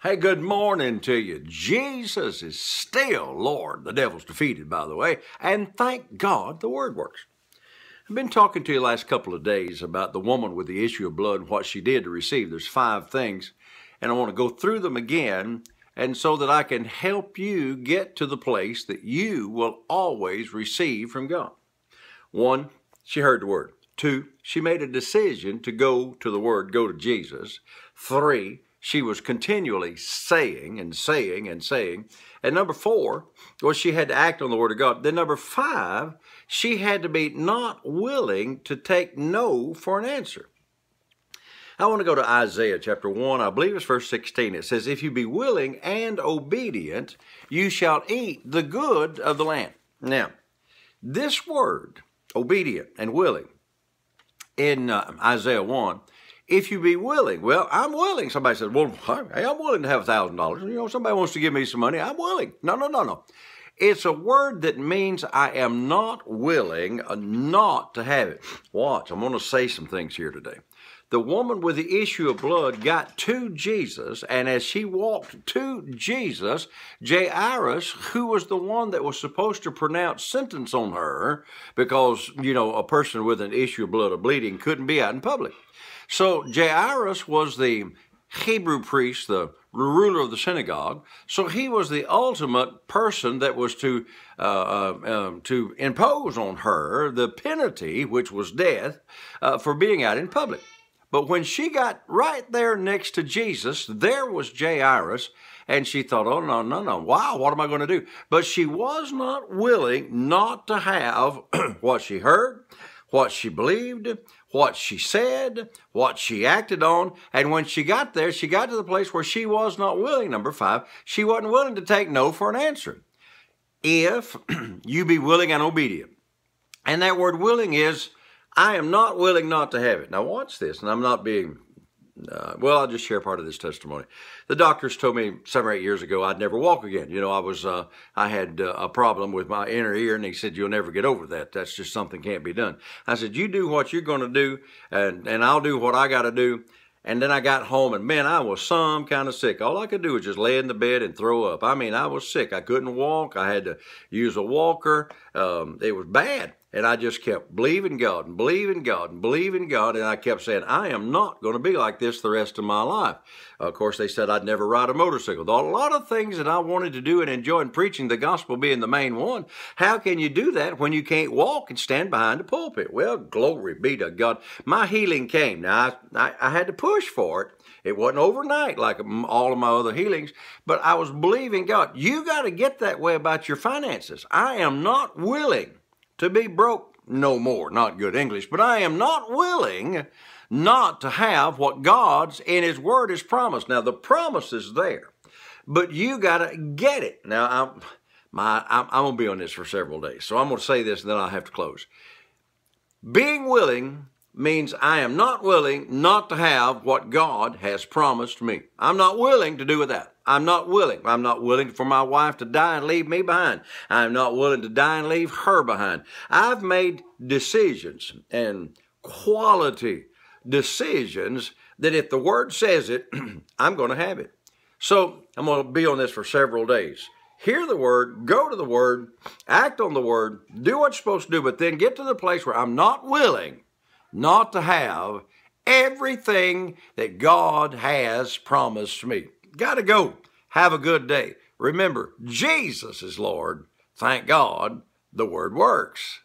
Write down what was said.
Hey, good morning to you. Jesus is still Lord. The devil's defeated, by the way, and thank God the Word works. I've been talking to you the last couple of days about the woman with the issue of blood and what she did to receive. There's 5 things, and I want to go through them again, and so that I can help you get to the place that you will always receive from God. 1, she heard the Word. 2, she made a decision to go to the Word, go to Jesus. 3, she was continually saying and saying and saying. And number 4 was she had to act on the Word of God. Then number 5, she had to be not willing to take no for an answer. I want to go to Isaiah chapter 1, I believe it's verse 16. It says, "If you be willing and obedient, you shall eat the good of the land." Now, this word, obedient and willing, in Isaiah 1, if you be willing, well, I'm willing. Somebody says, well, hey, I'm willing to have $1,000. You know, somebody wants to give me some money. I'm willing. No. It's a word that means I am not willing not to have it. Watch, I'm going to say some things here today. The woman with the issue of blood got to Jesus, and as she walked to Jesus, Jairus, who was the one that was supposed to pronounce sentence on her, because, you know, a person with an issue of blood or bleeding couldn't be out in public. So Jairus was the Hebrew priest, the ruler of the synagogue. So he was the ultimate person that was to impose on her the penalty, which was death, for being out in public. But when she got right there next to Jesus, there was Jairus, and she thought, oh, no. Wow, what am I going to do? But she was not willing not to have what she heard, what she believed, what she said, what she acted on. And when she got there, she got to the place where she was not willing, number 5, she wasn't willing to take no for an answer. If you be willing and obedient. And that word willing is, I am not willing not to have it. Now watch this, and I'm not being, well, I'll just share part of this testimony. The doctors told me 7 or 8 years ago I'd never walk again. You know, I had a problem with my inner ear, and he said, you'll never get over that. That's just something can't be done. I said, you do what you're going to do, and I'll do what I got to do. And then I got home, and man, I was some kind of sick. All I could do was just lay in the bed and throw up. I mean, I was sick. I couldn't walk. I had to use a walker. It was bad. And I just kept believing God and believing God and believing God. And I kept saying, I am not going to be like this the rest of my life. Of course, they said I'd never ride a motorcycle. There are a lot of things that I wanted to do and enjoy, and preaching the gospel being the main one. How can you do that when you can't walk and stand behind a pulpit? Well, glory be to God. My healing came. Now, I had to push for it. It wasn't overnight like all of my other healings, but I was believing God. You got to get that way about your finances. I am not willing to be broke no more. Not good English, but I am not willing not to have what God's in His Word has promised. Now, the promise is there, but you got to get it. Now, I'm going to be on this for several days, so I'm going to say this and then I'll have to close. Being willing means I am not willing not to have what God has promised me. I'm not willing to do without. I'm not willing. I'm not willing for my wife to die and leave me behind. I'm not willing to die and leave her behind. I've made decisions, and quality decisions, that if the Word says it, I'm going to have it. So I'm going to be on this for several days. Hear the Word, go to the Word, act on the Word, do what you're supposed to do, but then get to the place where I'm not willing not to have everything that God has promised me. Got to go. Have a good day. Remember, Jesus is Lord. Thank God the Word works.